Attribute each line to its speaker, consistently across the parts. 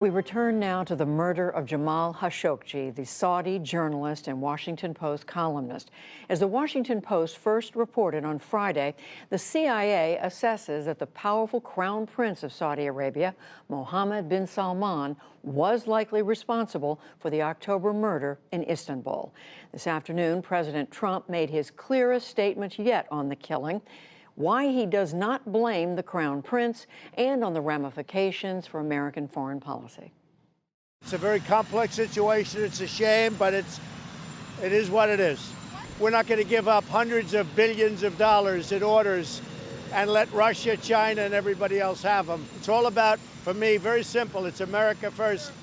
Speaker 1: We return now to the murder of Jamal Khashoggi, the Saudi journalist and Washington Post columnist. As the Washington Post first reported on Friday, the CIA assesses that the powerful crown prince of Saudi Arabia, Mohammed bin Salman, was likely responsible for the October murder in Istanbul. This afternoon, President Trump made his clearest statement yet on the killing, why he does not blame the Crown Prince, and on the ramifications for American foreign policy.
Speaker 2: It's a very complex situation. It's a shame, but it is what it is. We're not going to give up hundreds of billions of dollars in orders and let Russia, China, and everybody else have them. It's all about, for me, very simple. It's America first.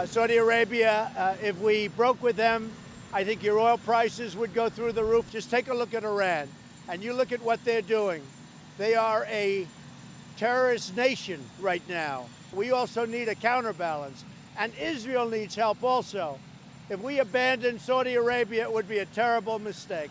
Speaker 2: Saudi Arabia, if we broke with them, I think your oil prices would go through the roof. Just take a look at Iran. And you look at what they're doing. They are a terrorist nation right now. We also need a counterbalance. And Israel needs help also. If we abandon Saudi Arabia, it would be a terrible mistake.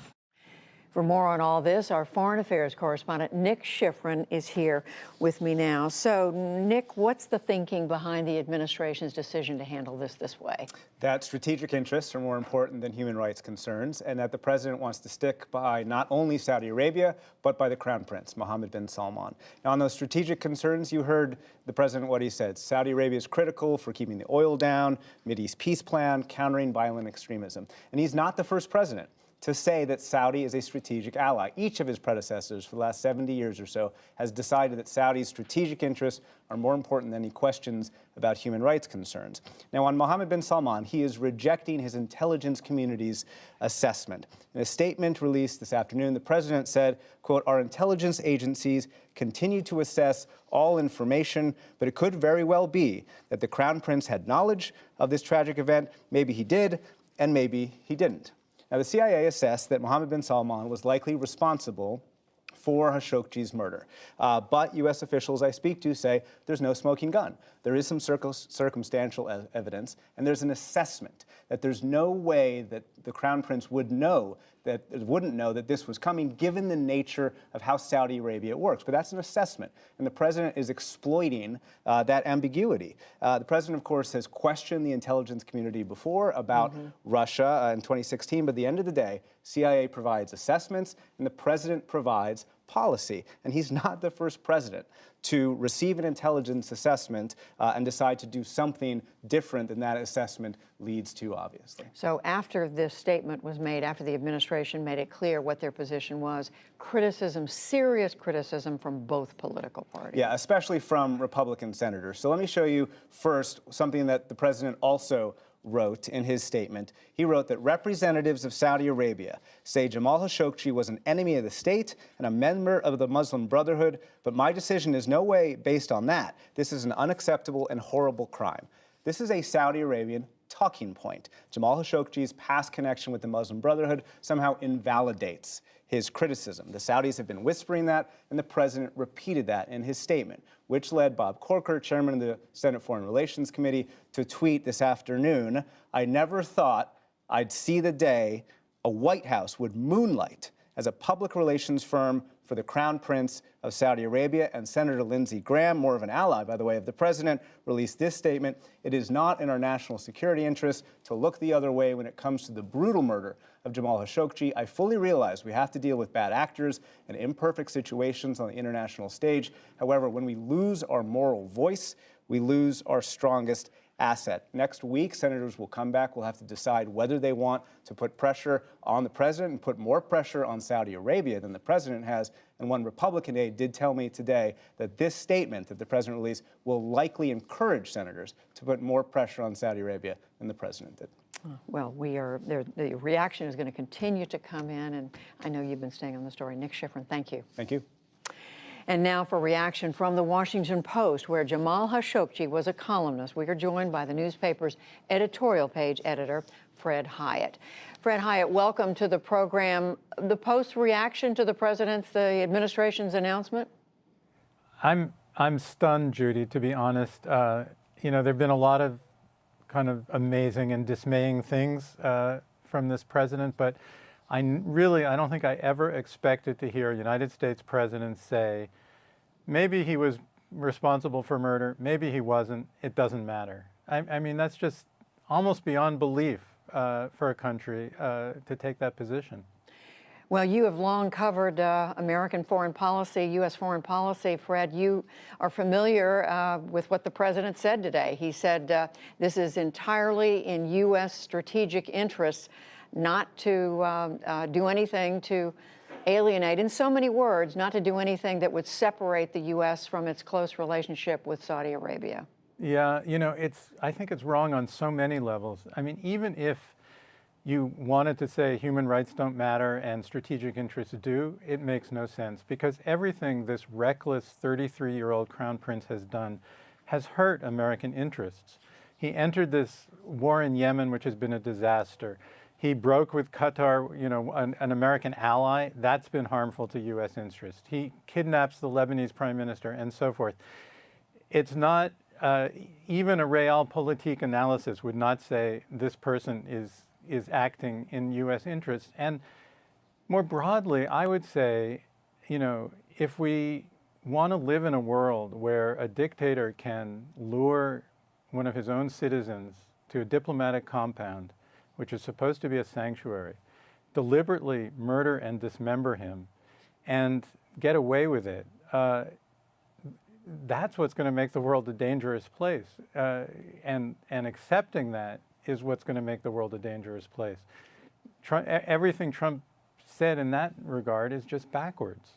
Speaker 1: For more on all this, our foreign affairs correspondent Nick Schifrin is here with me now. So, Nick, what's the thinking behind the administration's decision to handle this way?
Speaker 3: That strategic interests are more important than human rights concerns, and that the president wants to stick by not only Saudi Arabia, but by the Crown Prince, Mohammed bin Salman. Now, on those strategic concerns, you heard the president what he said. Saudi Arabia is critical for keeping the oil down, Mideast peace plan, countering violent extremism. And he's not the first president to say that Saudi is a strategic ally. Each of his predecessors for the last 70 years or so has decided that Saudi's strategic interests are more important than any questions about human rights concerns. Now, on Mohammed bin Salman, he is rejecting his intelligence community's assessment. In a statement released this afternoon, the president said, quote, "Our intelligence agencies continue to assess all information, but it could very well be that the Crown Prince had knowledge of this tragic event. Maybe he did, and maybe he didn't." Now, the CIA assessed that Mohammed bin Salman was likely responsible for Khashoggi's murder. But U.S. officials I speak to say there's no smoking gun. There is some circumstantial evidence, and there's an assessment that there's no way that the Crown Prince wouldn't know that this was coming, given the nature of how Saudi Arabia works. But that's an assessment, and the president is exploiting that ambiguity. The president, of course, has questioned the intelligence community before about Russia in 2016, but at the end of the day, CIA provides assessments, and the president provides policy. And he's not the first president to receive an intelligence assessment and decide to do something different than that assessment leads to, obviously.
Speaker 1: So after this statement was made, after the administration made it clear what their position was, criticism, serious criticism from both political parties.
Speaker 3: Yeah, especially from Republican senators. So let me show you first something that the president also wrote in his statement. He wrote that representatives of Saudi Arabia say Jamal Khashoggi was an enemy of the state and a member of the Muslim Brotherhood, but my decision is no way based on that. This is an unacceptable and horrible crime. This is a Saudi Arabian talking point. Jamal Khashoggi's past connection with the Muslim Brotherhood somehow invalidates his criticism. The Saudis have been whispering that, and the president repeated that in his statement, which led Bob Corker, chairman of the Senate Foreign Relations Committee, to tweet this afternoon, "I never thought I'd see the day a White House would moonlight as a public relations firm for the Crown Prince of Saudi Arabia." And Senator Lindsey Graham, more of an ally, by the way, of the president, released this statement: "It is not in our national security interest to look the other way when it comes to the brutal murder of Jamal Khashoggi. I fully realize we have to deal with bad actors and imperfect situations on the international stage. However, when we lose our moral voice, we lose our strongest asset." Next week, senators will come back. We'll have to decide whether they want to put pressure on the president and put more pressure on Saudi Arabia than the president has. And one Republican aide did tell me today that this statement that the president released will likely encourage senators to put more pressure on Saudi Arabia than the president did.
Speaker 1: Well, the reaction is going to continue to come in, and I know you've been staying on the story. Nick Schifrin, thank you.
Speaker 3: Thank you.
Speaker 1: And now for reaction from the Washington Post, where Jamal Khashoggi was a columnist. We are joined by the newspaper's editorial page editor, Fred Hiatt. Fred Hiatt, welcome to the program. The Post's reaction to the administration's announcement?
Speaker 4: I'm stunned, Judy, to be honest. You know, there have been a lot of kind of amazing and dismaying things from this president, but I don't think I ever expected to hear a United States president say, maybe he was responsible for murder. Maybe he wasn't. It doesn't matter. I mean, that's just almost beyond belief for a country to take that position.
Speaker 1: Well, you have long covered American foreign policy, U.S. foreign policy. Fred, you are familiar with what the president said today. He said this is entirely in U.S. strategic interests not to do anything to alienate, in so many words, not to do anything that would separate the U.S. from its close relationship with Saudi Arabia.
Speaker 4: Yeah, you know, I think it's wrong on so many levels. I mean, even if you wanted to say human rights don't matter and strategic interests do, it makes no sense, because everything this reckless 33-year-old crown prince has done has hurt American interests. He entered this war in Yemen, which has been a disaster. He broke with Qatar, you know, an American ally. That's been harmful to U.S. interests. He kidnaps the Lebanese prime minister and so forth. It's not, even a realpolitik analysis would not say this person is acting in U.S. interests. And more broadly, I would say, you know, if we want to live in a world where a dictator can lure one of his own citizens to a diplomatic compound, which is supposed to be a sanctuary, deliberately murder and dismember him, and get away with it, that's what's going to make the world a dangerous place. And accepting that is what's going to make the world a dangerous place. Everything Trump said in that regard is just backwards.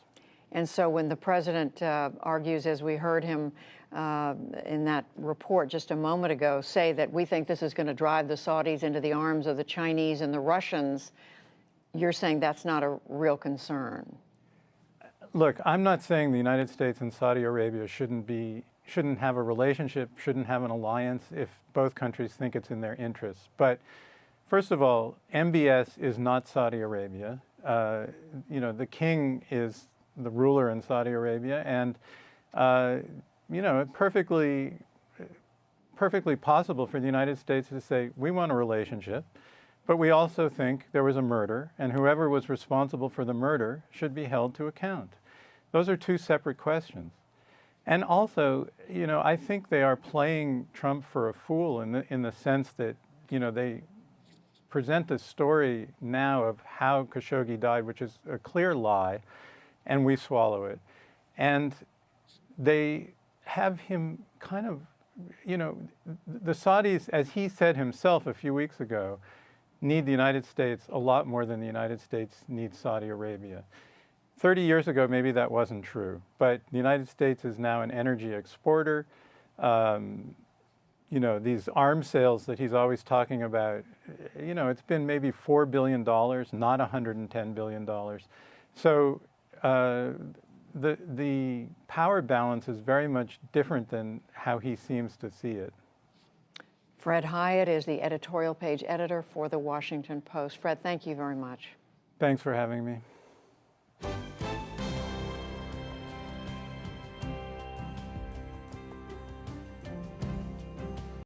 Speaker 1: And so when the president argues, as we heard him in that report just a moment ago, say that we think this is going to drive the Saudis into the arms of the Chinese and the Russians, you're saying that's not a real concern?
Speaker 4: Look, I'm not saying the United States and Saudi Arabia shouldn't have a relationship, shouldn't have an alliance if both countries think it's in their interests. But first of all, MBS is not Saudi Arabia. You know, the king is the ruler in Saudi Arabia, and you know, perfectly possible for the United States to say, we want a relationship, but we also think there was a murder, and whoever was responsible for the murder should be held to account. Those are two separate questions. And also, you know, I think they are playing Trump for a fool in the sense that, you know, they present a story now of how Khashoggi died, which is a clear lie, and we swallow it. And they have him kind of, you know, the Saudis, as he said himself a few weeks ago, need the United States a lot more than the United States needs Saudi Arabia. 30 years ago, maybe that wasn't true, but the United States is now an energy exporter. You know, these arms sales that he's always talking about, you know, it's been maybe $4 billion, not $110 billion. So the power balance is very much different than how he seems to see it.
Speaker 1: Fred Hiatt is the editorial page editor for The Washington Post. Fred, thank you very much.
Speaker 4: Thanks for having me.